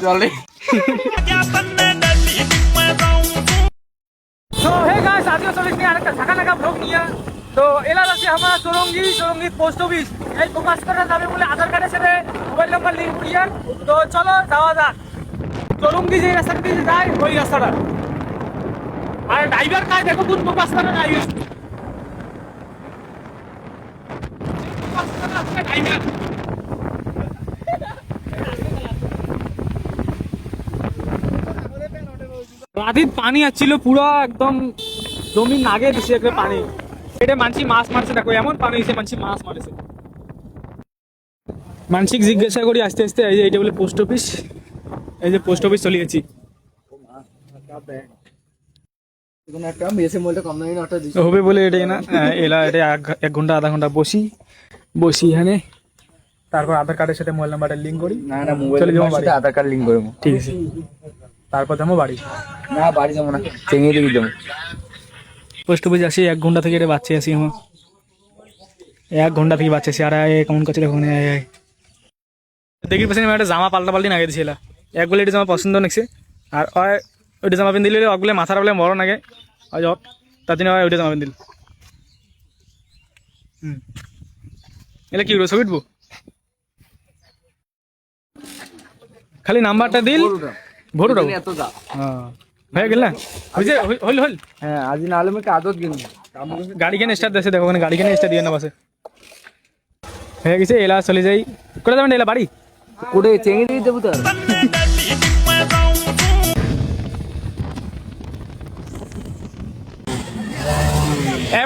চলে तो hey guys आज चले इसने आने का ढाका लगा ब्लॉग निया तो एला আছে हमारा চৌরঙ্গি পোস্ট অফিস এই প্রকাশ করার যাবে বলে আধার কার্ডের সাথে মোবাইল নাম্বার লিংক করিয়া তো চলো যাওয়া যাক চৌরঙ্গি যে রাস্তা দিয়ে যায় ওই রাস্তাটা আর ড্রাইভার কাজ দেখো কোন প্রকাশ করার ড্রাইভার রাতির পানি আসছিল পুরো একদম জমি নাগে দিছে একটা পানি এটা মানসি মাছ মারছে দেখো এমন পানি হয়েছে মানসি মাছ মারেছে মানসিক জিজ্ঞাসা করি আস্তে আস্তে এই যে এটা বলে পোস্ট অফিস এই যে পোস্ট অফিস চলে গেছি হবে বলে এটা না এলা এটা 1 ঘন্টা আধা ঘন্টা বসি এখানে তারপর আধার কার্ডের সাথে মোবাইল নাম্বারটা লিংক করি না না মোবাইলের সাথে আধার কার্ড লিংক করব ঠিক আছে তারপর যাবো বাড়ি না বাড়ি যাবো না চেঙ্গি দিকে যাবো পোস্ট অফিসে আসি 1 ঘন্টা থেকে এটা বাচ্চা আসি আমার 1 ঘন্টা থেকে বাচ্চা আসি আর কেমন কাছে দেখুন দেখি পাচ্ছি একটা জামা পাল্টি নাগে দিছিল এক বলে এটা জামা পছন্দ নাকছে আর ওইটা জামা পিন্ধিলে অগলে মাথার বলে মরণ আগে যাক তার জন্য ওইটা জামা পিন্ধিল এলে কি ছবি উঠবো খালি নাম্বারটা দিল ভোট এত যা হয়ে গেল না হইল হ্যাঁ আজ না হলে আমাকে আদত গেল গাড়ি কেন স্টার্ট দিয়েছে দেখো ওখানে গাড়ি কেন স্টার্ট দিয়ে না বাসে হয়ে গেছে এলা চলে যাই কোথায় যাবেন এলা বাড়ি কোটে চেঙ্গি দিয়ে দেবো তো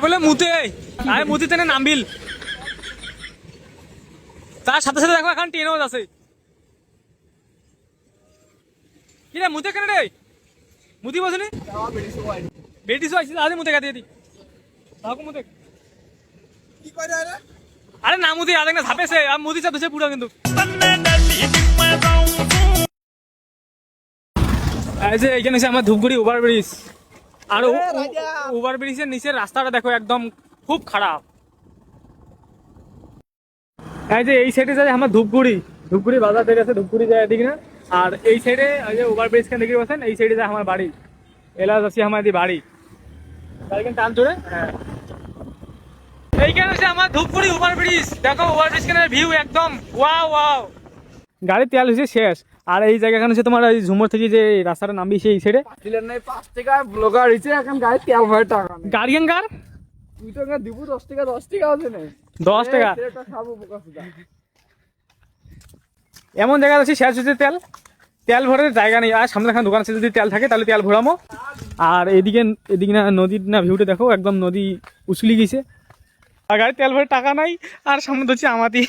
বলে মুতে আরে মুতিতে নামবিল তার সাথে সাথে দেখো এখন ট্রেনও আছে কি রে মুতে কেন রে মুতি বসনি বেটি সো আইছি আরে মুতে কাটিয়ে দি তাকো মুতে কি কই রে আরে না মুতি আরে না ঝাপেছে আর মুতি চাপেছে পুরো কিন্তু এই যে এইখানে আছে আমার ধূপগুড়ি ওভারব্রিজ আর ওভারব্রিজের নিচের রাস্তাটা দেখো একদম খুব খারাপ এই যে এই সাইডে যায় আমার ধূপগুড়ি বাজার থেকে আছে ধূপগুড়ি যায় এদিকে না আর এই সাইডে ওই যে ওভারব্রিজ খান দেখে বসেন এই সাইডে যায় আমার বাড়ি এলা যাচ্ছি আমার বাড়ি গাড়িখান টান চড়ে হ্যাঁ এইখানে আছে আমার ধূপগুড়ি ওভারব্রিজ দেখো ওভারব্রিজ খানের ভিউ একদম ওয়াও গাড়ির তেল হয়েছে শেষ আর এই জায়গাখানে হচ্ছে তোমার এই ঝুমুর থেকে যে রাস্তাটা নামবি সেই সাইডে 5 টাকা ব্লগার হইছে এখন গাড়ি তেল ভরে টাকা গাড়ি কার 2 টাকা দিব 10 টাকা আছে না 10 টাকা এটা খাবো বোকাসুদা এমন জায়গা আছে শেষ হচ্ছে তেল ভরার জায়গা নেই আর সামনে খান দোকান আছে যদি তেল থাকে তাহলে তেল ভরামো আর এদিকে না নদীর না ভিউটা দেখো একদম নদী উছলি গেছে আর গাড়ি তেল ভরে টাকা নাই আর সামনে হচ্ছে আমাতি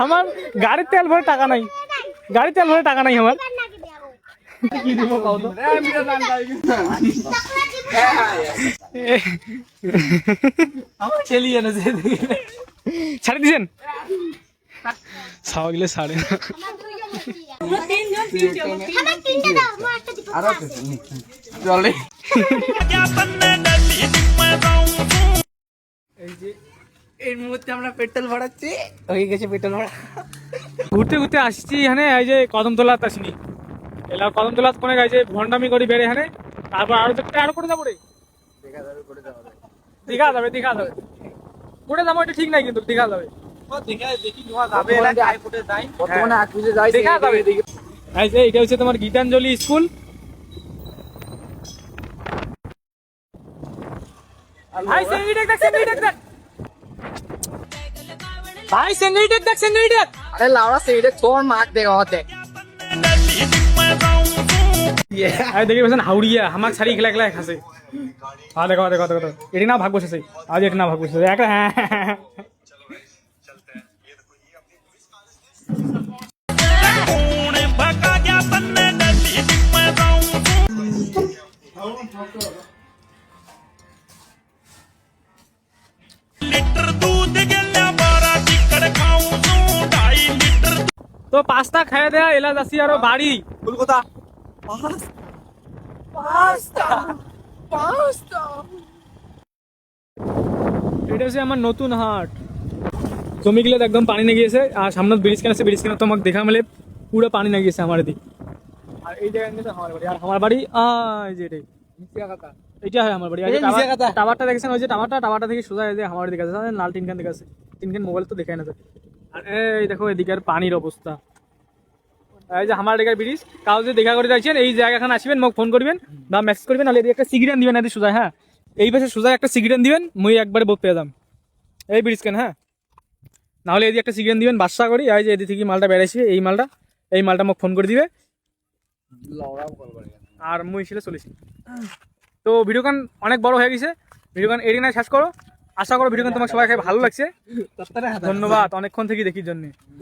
আমার গাড়ির তেল ভরে টাকা নাই আমার কি দিব কও তো আমার চলিয়ে না যে ছাড়ি দিছেন ছাওয়া গেলে ছাড়ে না চলে এই যে এর মুহূর্তে আমরা পেট্রোল ভরাচ্ছি হয়ে গেছে পেট্রোল ভরা ঘুরতে আসছি এখানে এই যে কদমতলাত আসিনি এলা কদমতলাত কোনে গাইছে ভন্ডামি করি বেড়ে এখানে তারপর আরো করে যাবো রে দীঘা যাবে করে যাবো এটা ঠিক নাই কিন্তু দীঘা যাবে এটা হচ্ছে তোমার গীতাঞ্জলি স্কুল ভাই সেঙ্গি দেখ আরে লাউড়া সেইটা তোর মাক দেখা হতে দেখি বলছেন হাউড়িয়া হামাক ছাড়ি খেলা খাসে দেখো এটি না ভাগ বসেছে আজ এটি না ভাগ বসেছে একটা হ্যাঁ তো পাস্তা খাইয়ে দেয়া এলা যাচ্ছি আরো বাড়ি কলকাতা পাস্তা এটা হচ্ছে আমার নতুন হাট জমিগুলো একদম পানি নিয়ে গিয়েছে আর সামনে ব্রিজ কেন আছে ব্রিজ কেন তোমাকে দেখা মেলে পুরো পানি নিয়ে গিয়েছে আমার এদিক আর এই জায়গায় কিন্তু আমার বাড়ি আর আমার বাড়ি এই যে এটাই এটা হয় আমার বাড়ি আর টাওয়ারটা দেখেছেন ওই যে টাওয়ারটা থেকে সোজা এই যে আমার দিকে আছে লাল টিনখান দিকে আছে টিনখান মোবাইল তো দেখায় না যায় আর এই দেখো এদিকের পানির অবস্থা এই যে আমার এদিকের ব্রিজ কাউ যদি দেখা করে যাচ্ছেন এই জায়গাখানে আসবেন মোক ফোন করবেন বা মেসেজ করবেন নাহলে এদিকে একটা সিগরেট দিবেন এদিকে সোজা হ্যাঁ এই পাশে সোজা একটা সিগরেট দিবেন মুই একবারে বোধ পেয়ে যাম এই ব্রিজ কেন হ্যাঁ নাহলে এদিকে একটা সিগরেট দিবেন বাসা করি এই যে এদিক থেকে মালটা বেড়াইছি এই মালটা মোক ফোন করে দিবে আর মুই ছিল চলেছি তো ভিডিওখান অনেক বড় হয়ে গেছে ভিডিওখান এডিনা শেষ করো আশা করো ভিডিওখান তোমার সবাই ভালো লাগছে ধন্যবাদ অনেকক্ষণ থেকে দেখির জন্য